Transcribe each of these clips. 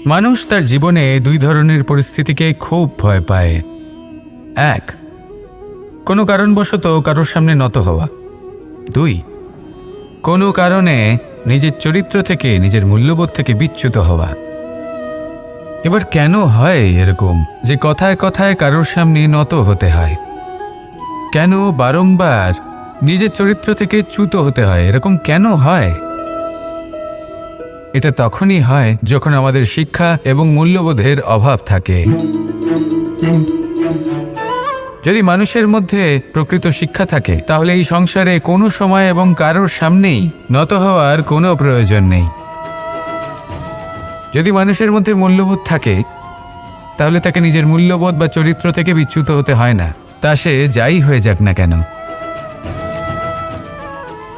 মানুষ তার জীবনে দুই ধরনের পরিস্থিতিকে খুব ভয় পায়। এক, কোনো কারণবশত কারোর সামনে নত হওয়া। দুই, কোনো কারণে নিজের চরিত্র থেকে, নিজের মূল্যবোধ থেকে বিচ্যুত হওয়া। এবার কেন হয় এরকম যে কথায় কথায় কারোর সামনে নত হতে হয়? কেন বারংবার নিজের চরিত্র থেকে চ্যুত হতে হয়? এরকম কেন হয়? এটা তখনই হয় যখন আমাদের শিক্ষা এবং মূল্যবোধের অভাব থাকে। যদি মানুষের মধ্যে প্রকৃত শিক্ষা থাকে তাহলে এই সংসারে কোনো সময় এবং কারোর সামনেই নত হওয়ার কোনো প্রয়োজন নেই। যদি মানুষের মধ্যে মূল্যবোধ থাকে তাহলে তাকে নিজের মূল্যবোধ বা চরিত্র থেকে বিচ্যুত হতে হয় না, তা সে যাই হয়ে যাক না কেন।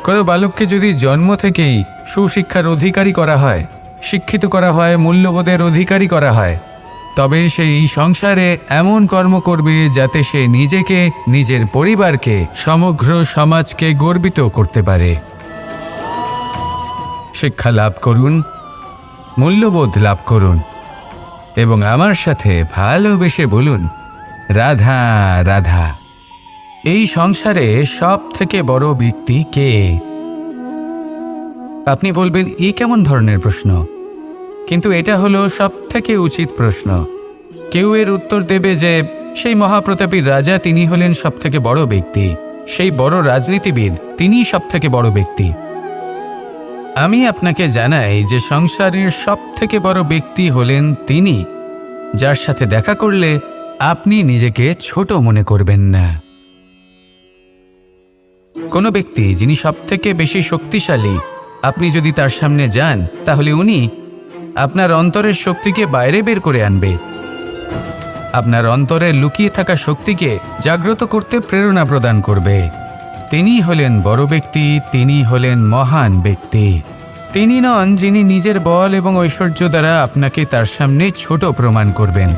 কোনো বালককে যদি জন্ম থেকেই সুশিক্ষার অধিকারী করা হয়, শিক্ষিত করা হয়, মূল্যবোধের অধিকারী করা হয়, তবে সে এই সংসারে এমন কর্ম করবে যাতে সে নিজেকে, নিজের পরিবারকে, সমগ্র সমাজকে গর্বিত করতে পারে। শিক্ষা লাভ করুন, মূল্যবোধ লাভ করুন এবং আমার সাথে ভালোবেসে বলুন, রাধা রাধা। এই সংসারে সব থেকে বড় ব্যক্তি কে? আপনি বলবেন, এই কেমন ধরনের প্রশ্ন? কিন্তু এটা হলো সব থেকে উচিত প্রশ্ন। কেউ এর উত্তর দেবে যে সেই মহাপ্রতাপী রাজা, তিনি হলেন সব থেকে বড় ব্যক্তি, সেই বড় রাজনীতিবিদ, তিনিই সব থেকে বড় ব্যক্তি। আমি আপনাকে জানাই যে সংসারের সব থেকে বড় ব্যক্তি হলেন তিনি, যার সাথে দেখা করলে আপনি নিজেকে ছোট মনে করবেন না। কোনো ব্যক্তি যিনি সব থেকে বেশি শক্তিশালী, আপনি যদি তার সামনে যান তাহলে উনি আপনার অন্তরের শক্তিকে বাইরে বের করে আনবে, আপনার অন্তরের লুকিয়ে থাকা শক্তিকে জাগ্রত করতে প্রেরণা প্রদান করবে। তিনি হলেন বড় ব্যক্তি, তিনি হলেন মহান ব্যক্তি। তিনি নন যিনি নিজের বল এবং ঐশ্বর্য দ্বারা আপনাকে তার সামনে ছোট প্রমাণ করবেন।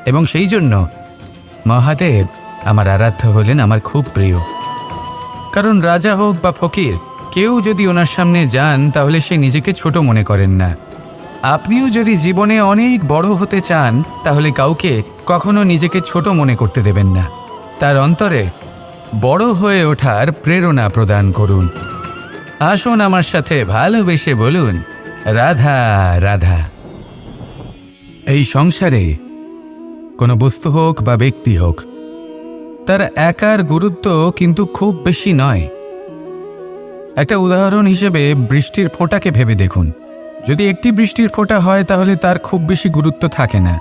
এবং সেই জন্য মহাদেব আমার আরাধ্য হলেন আমার খুব প্রিয়। কারণ রাজা হোক বা ফকির, কেউ যদি ওনার সামনে যান তাহলে সে নিজেকে ছোট মনে করেন না। আপনিও যদি জীবনে অনেক বড় হতে চান তাহলে কাউকে কখনো নিজেকে ছোট মনে করতে দেবেন না। তার অন্তরে বড় হয়ে ওঠার প্রেরণা প্রদান করুন। আসুন আমার সাথে ভালোবেসে বলুন, রাধা রাধা। এই সংসারে কোনো বস্তু হোক বা ব্যক্তি হোক, তার একার গুরুত্ব কিন্তু খুব বেশি নয়। একটা উদাহরণ হিসেবে বৃষ্টির ফোঁটাকে ভেবে দেখুন। যদি একটি বৃষ্টির ফোঁটা হয় তাহলে তার খুব বেশি গুরুত্ব থাকে না,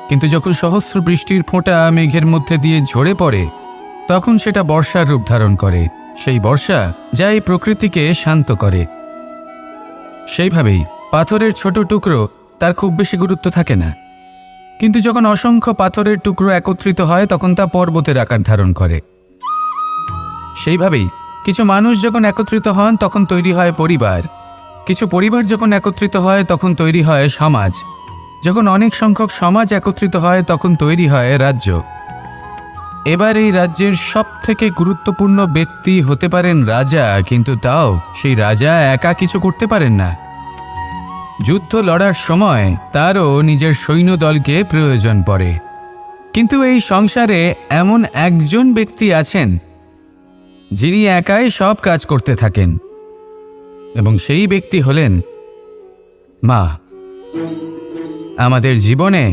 কিন্তু যখন সহস্র বৃষ্টির ফোঁটা মেঘের মধ্যে দিয়ে ঝরে পড়ে তখন সেটা বর্ষার রূপ ধারণ করে। সেই বর্ষা যা এই প্রকৃতিকে শান্ত করে। সেইভাবেই পাথরের ছোট টুকরো, তার খুব বেশি গুরুত্ব থাকে না, কিন্তু যখন অসংখ্য পাথরের টুকরো একত্রিত হয় তখন তা পর্বতের আকার ধারণ করে। সেইভাবেই কিছু মানুষ যখন একত্রিত হন তখন তৈরি হয় পরিবার, কিছু পরিবার যখন একত্রিত হয় তখন তৈরি হয় সমাজ, যখন অনেক সংখ্যক সমাজ একত্রিত হয় তখন তৈরি হয় রাজ্য। এবার এই রাজ্যের সব থেকে গুরুত্বপূর্ণ ব্যক্তি হতে পারেন রাজা, কিন্তু তাও সেই রাজা একা কিছু করতে পারেন না। যুদ্ধ লড়ার সময় তারও নিজের সৈন্যদলকে প্রয়োজন পড়ে। কিন্তু এই সংসারে এমন একজন ব্যক্তি আছেন যিনি একাই সব কাজ করতে থাকেন, এবং সেই ব্যক্তি হলেন মা। আমাদের জীবনে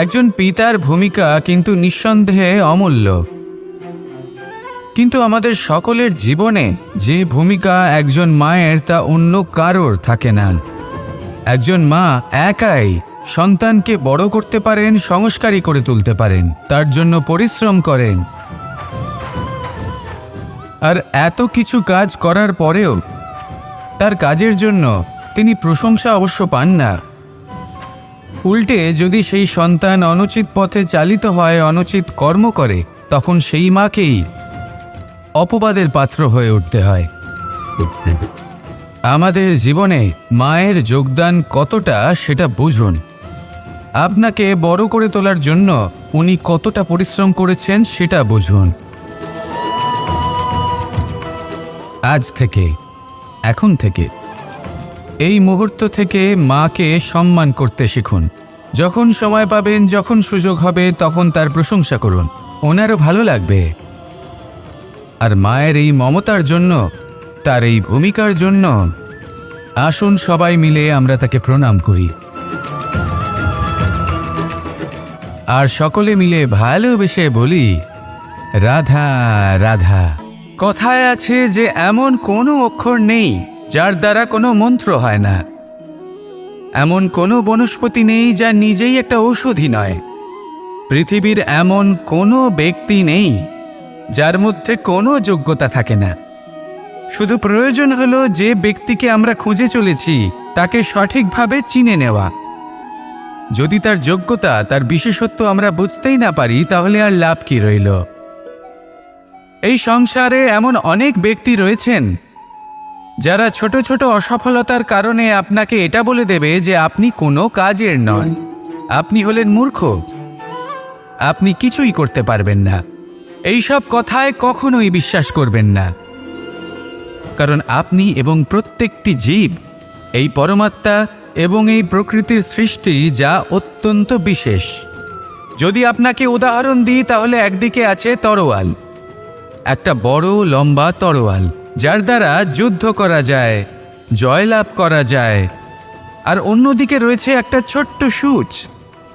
একজন পিতার ভূমিকা কিন্তু নিঃসন্দেহে অমূল্য, কিন্তু আমাদের সকলের জীবনে যে ভূমিকা একজন মায়ের তা অন্য কারোর থাকে না। একজন মা একাই সন্তানকে বড় করতে পারেন, সংস্কারী করে তুলতে পারেন, তার জন্য পরিশ্রম করেন। আর এত কিছু কাজ করার পরেও তার কাজের জন্য তিনি প্রশংসা অবশ্য পান না। উল্টে যদি সেই সন্তান অনুচিত পথে চালিত হয়, অনুচিত কর্ম করে, তখন সেই মাকেই অপবাদের পাত্র হয়ে উঠতে হয়। আমাদের জীবনে মায়ের যোগদান কতটা সেটা বুঝুন। আপনাকে বড় করে তোলার জন্য উনি কতটা পরিশ্রম করেছেন সেটা বুঝুন। আজ থেকে, এখন থেকে এই মুহূর্ত থেকে মাকে সম্মান করতে শিখুন। যখন সময় পাবেন, যখন সুযোগ হবে, তখন তার প্রশংসা করুন, ওনারও ভালো লাগবে। আর মায়ের এই মমতার জন্য, তার এই ভূমিকার জন্য আসুন সবাই মিলে আমরা তাকে প্রণাম করি আর সকলে মিলে ভালোবেসে বলি, রাধা রাধা। কথায় আছে যে এমন কোনো অক্ষর নেই যার দ্বারা কোনো মন্ত্র হয় না, এমন কোনো বনস্পতি নেই যা নিজেই একটা ঔষধি নয়, পৃথিবীর এমন কোনো ব্যক্তি নেই যার মধ্যে কোনো যোগ্যতা থাকে না। শুধু প্রয়োজন হলো যে ব্যক্তিকে আমরা খুঁজে চলেছি তাকে সঠিকভাবে চিনে নেওয়া। যদি তার যোগ্যতা, তার বিশেষত্ব আমরা বুঝতেই না পারি, তাহলে আর লাভ কি রইল? এই সংসারে এমন অনেক ব্যক্তি রয়েছেন যারা ছোট ছোট অসফলতার কারণে আপনাকে এটা বলে দেবে যে আপনি কোনো কাজের নন, আপনি হলেন মূর্খ, আপনি কিছুই করতে পারবেন না। এইসব কথায় কখনোই বিশ্বাস করবেন না, কারণ আপনি এবং প্রত্যেকটি জীব এই পরমাত্মা এবং এই প্রকৃতির সৃষ্টি, যা অত্যন্ত বিশেষ। যদি আপনাকে উদাহরণ দিই তাহলে একদিকে আছে তরোয়াল, একটা বড় লম্বা তরোয়াল যার দ্বারা যুদ্ধ করা যায়, জয়লাভ করা যায়। আর অন্যদিকে রয়েছে একটা ছোট্ট সূচ,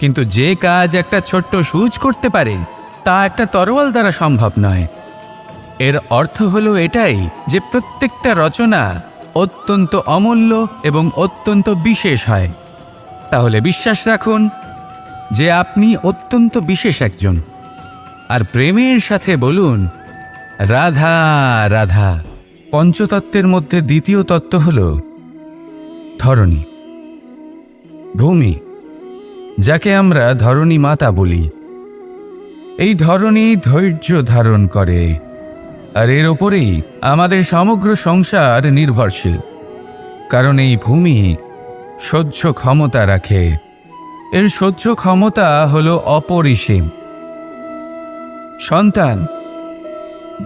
কিন্তু যে কাজ একটা ছোট্ট সূচ করতে পারে তা একটা তরোয়াল দ্বারা সম্ভব নয়। এর অর্থ হলো এটাই যে প্রত্যেকটা রচনা অত্যন্ত অমূল্য এবং অত্যন্ত বিশেষ হয়। তাহলে বিশ্বাস রাখুন যে আপনি অত্যন্ত বিশেষ একজন, আর প্রেমের সাথে বলুন, রাধা রাধা। পঞ্চতত্ত্বের মধ্যে দ্বিতীয় তত্ত্ব হল ধরণী, ভূমি, যাকে আমরা ধরণী মাতা বলি। এই ধরণী ধৈর্য ধারণ করে, আর এর ওপরেই আমাদের সমগ্র সংসার নির্ভরশীল, কারণ এই ভূমি সহ্য ক্ষমতা রাখে। এর সহ্য ক্ষমতা হলো অপরিসীম। সন্তান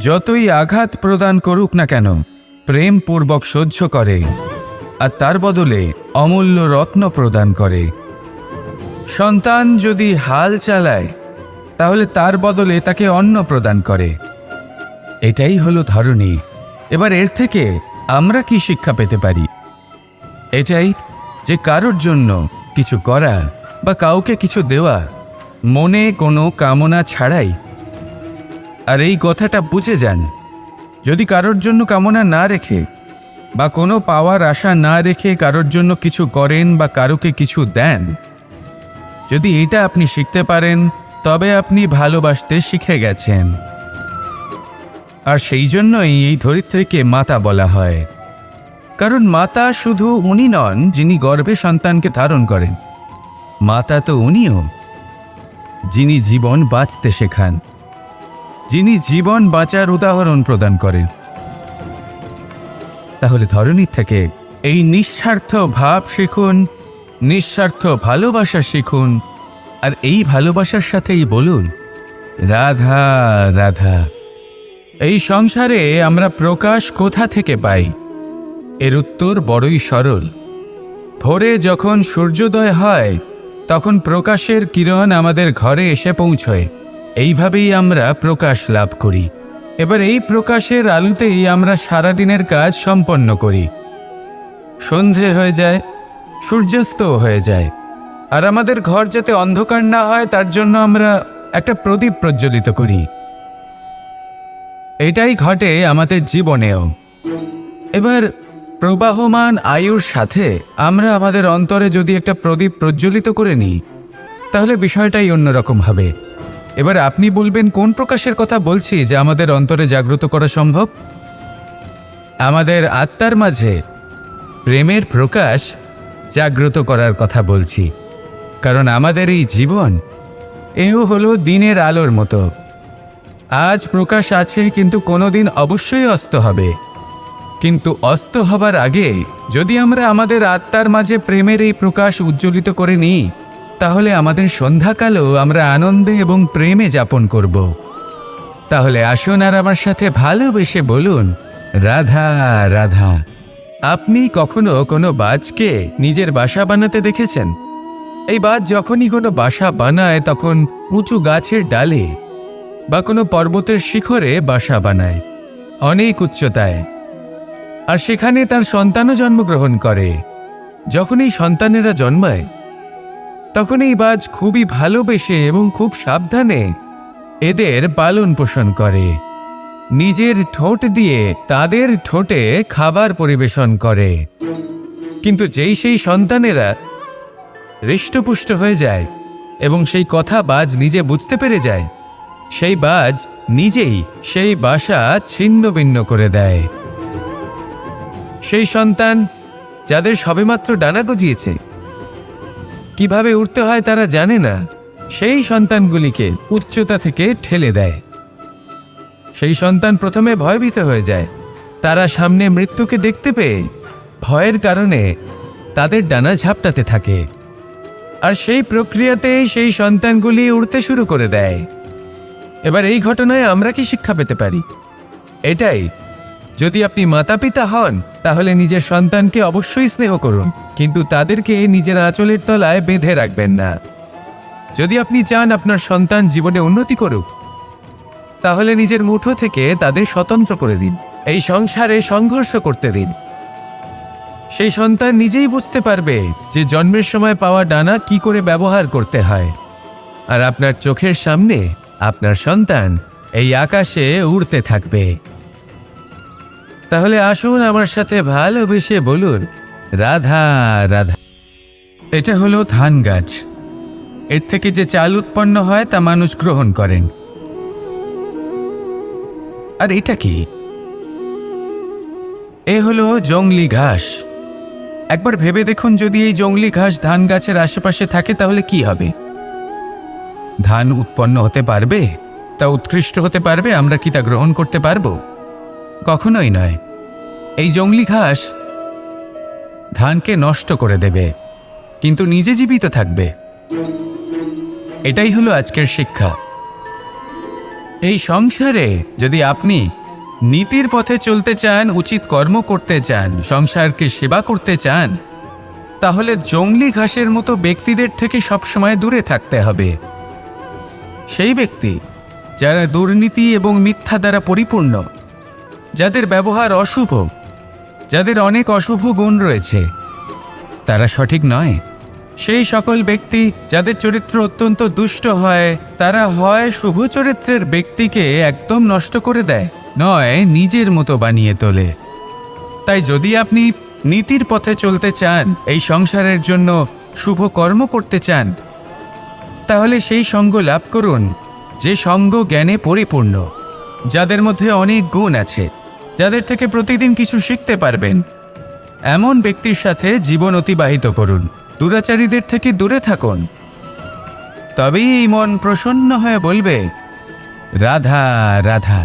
যতই আঘাত প্রদান করুক না কেন, প্রেমপূর্বক সহ্য করে, আর তার বদলে অমূল্য রত্ন প্রদান করে। সন্তান যদি হাল চালায় তাহলে তার বদলে তাকে অন্ন প্রদান করে। এটাই হলো ধরণী। এবার এর থেকে আমরা কি শিক্ষা পেতে পারি? এটাই যে কারোর জন্য কিছু করা বা কাউকে কিছু দেওয়া মনে কোনো কামনা ছাড়াই। আর এই কথাটা বুঝে যান, যদি কারোর জন্য কামনা না রেখে বা কোনো পাওয়ার আশা না রেখে কারোর জন্য কিছু করেন বা কারোকে কিছু দেন, যদি এটা আপনি শিখতে পারেন তবে আপনি ভালোবাসতে শিখে গেছেন। আর সেই জন্যই এই ধরিত্রীকে মাতা বলা হয়, কারণ মাতা শুধু উনি নন যিনি গর্ভে সন্তানকে ধারণ করেন, মাতা তো উনিও যিনি জীবন বাঁচতে শেখান, যিনি জীবন বাঁচার উদাহরণ প্রদান করেন। তাহলে ধরণীর থেকে এই নিঃস্বার্থ ভাব শিখুন, নিঃস্বার্থ ভালোবাসা শিখুন, আর এই ভালোবাসার সাথেই বলুন, রাধা রাধা। এই সংসারে আমরা প্রকাশ কোথা থেকে পাই? এর উত্তর বড়ই সরল। ভোরে যখন সূর্যোদয় হয় তখন প্রকাশের কিরণ আমাদের ঘরে এসে পৌঁছয়। এইভাবেই আমরা প্রকাশ লাভ করি। এবার এই প্রকাশের আলোতেই আমরা সারাদিনের কাজ সম্পন্ন করি। সন্ধে হয়ে যায়, সূর্যাস্তও হয়ে যায়, আর আমাদের ঘর যাতে অন্ধকার না হয় তার জন্য আমরা একটা প্রদীপ প্রজ্বলিত করি। এটাই ঘটে আমাদের জীবনেও। এবার প্রবাহমান আয়ুর সাথে আমরা আমাদের অন্তরে যদি একটা প্রদীপ প্রজ্বলিত করে নিই তাহলে বিষয়টাই অন্যরকম হবে। এবার আপনি বলবেন কোন প্রকাশের কথা বলছি যা আমাদের অন্তরে জাগ্রত করা সম্ভব? আমাদের আত্মার মাঝে প্রেমের প্রকাশ জাগ্রত করার কথা বলছি, কারণ আমাদের এই জীবন এও হলো দিনের আলোর মতো। আজ প্রকাশ আছে, কিন্তু কোনোদিন অবশ্যই অস্ত হবে। কিন্তু অস্ত হবার আগে যদি আমরা আমাদের আত্মার মাঝে প্রেমের এই প্রকাশ উজ্জ্বলিত করে নিই তাহলে আমাদের সন্ধ্যাকালও আমরা আনন্দে এবং প্রেমে যাপন করব। তাহলে আসুন আর আমার সাথে ভালোবেসে বলুন, রাধা রাধা। আপনি কখনো কোনো বাজকে নিজের বাসা বানাতে দেখেছেন? এই বাজ যখনই কোনো বাসা বানায় তখন উঁচু গাছের ডালে বা কোনো পর্বতের শিখরে বাসা বানায়, অনেক উচ্চতায়। আর সেখানে তার সন্তানও জন্মগ্রহণ করে। যখন এই সন্তানেরা জন্মায় তখন এই বাজ খুবই ভালোবেসে এবং খুব সাবধানে এদের পালন পোষণ করে। নিজের ঠোঁট দিয়ে তাদের ঠোঁটে খাবার পরিবেশন করে। কিন্তু যেই সেই সন্তানেরা হৃষ্টপুষ্ট হয়ে যায় এবং সেই কথা বাজ নিজে বুঝতে পেরে যায়, সেই বাজ নিজেই সেই বাসা ছিন্ন ভিন্ন করে দেয়। সেই সন্তান যাদের সবেমাত্র ডানা গজিয়েছে, কিভাবে উঠতে হয় তারা জানে না, সেই সন্তানগুলিকে উচ্চতা থেকে ঠেলে দেয়। সেই সন্তান প্রথমে ভয়ভীত হয়ে যায়। তারা সামনে মৃত্যুকে দেখতে পেয়ে ভয়ের কারণে তাদের ডানা ঝাপটাতে থাকে। আর সেই প্রক্রিয়াতেই সেই সন্তানগুলি উড়তে শুরু করে দেয়। এবার এই ঘটনায় আমরা কি শিক্ষা পেতে পারি? এটাই, যদি আপনি মাতা পিতা হন তাহলে নিজের সন্তানকে অবশ্যই স্নেহ করুন, কিন্তু তাদেরকে নিজের আঁচলের তলায় বেঁধে রাখবেন না। যদি আপনি চান আপনার সন্তান জীবনে উন্নতি করুক, তাহলে নিজের মুঠো থেকে তাদের স্বতন্ত্র করে দিন। এই সংসারে সংঘর্ষ করতে দিন। সেই সন্তান নিজেই বুঝতে পারবে যে জন্মের সময় পাওয়া ডানা কি করে ব্যবহার করতে হয়। আর আপনার চোখের সামনে আপনার সন্তান এই আকাশে উড়তে থাকবে। তাহলে আসুন আমার সাথে ভালোবেসে বলুন, রাধা রাধা। এটা হলো ধান গাছ। এর থেকে যে চাল উৎপন্ন হয় তা মানুষ গ্রহণ করেন। আর এটা কি? এ হলো জংলি ঘাস। একবার ভেবে দেখুন, যদি এই জংলি ঘাস ধান গাছের আশেপাশে থাকে তাহলে কি হবে? ধান উৎপন্ন হতে পারবে? তা উৎকৃষ্ট হতে পারবে? আমরা কি তা গ্রহণ করতে পারবো? কখনোই নয়। এই জংলি ঘাস ধানকে নষ্ট করে দেবে, কিন্তু নিজে জীবিত থাকবে। এটাই হলো আজকের শিক্ষা। এই সংসারে যদি আপনি নীতির পথে চলতে চান, উচিত কর্ম করতে চান, সংসারকে সেবা করতে চান, তাহলে জংলি ঘাসের মতো ব্যক্তিদের থেকে সবসময় দূরে থাকতে হবে। সেই ব্যক্তি যারা দুর্নীতি এবং মিথ্যা দ্বারা পরিপূর্ণ, যাদের ব্যবহার অশুভ, যাদের অনেক অশুভ গুণ রয়েছে, তারা সঠিক নয়। সেই সকল ব্যক্তি যাদের চরিত্র অত্যন্ত দুষ্ট হয়, তারা হয় শুভ চরিত্রের ব্যক্তিকে একদম নষ্ট করে দেয়, নয় নিজের মতো বানিয়ে তোলে। তাই যদি আপনি নীতির পথে চলতে চান, এই সংসারের জন্য শুভ কর্ম করতে চান, তাহলে সেই সঙ্গ লাভ করুন যে সঙ্গ জ্ঞানে পরিপূর্ণ, যাদের মধ্যে অনেক গুণ আছে, যাদের থেকে প্রতিদিন কিছু শিখতে পারবেন। এমন ব্যক্তির সাথে জীবন অতিবাহিত করুন। দুরাচারীদের থেকে দূরে থাকুন। তবেই এই মন প্রসন্ন হয়ে বলবে, রাধা রাধা।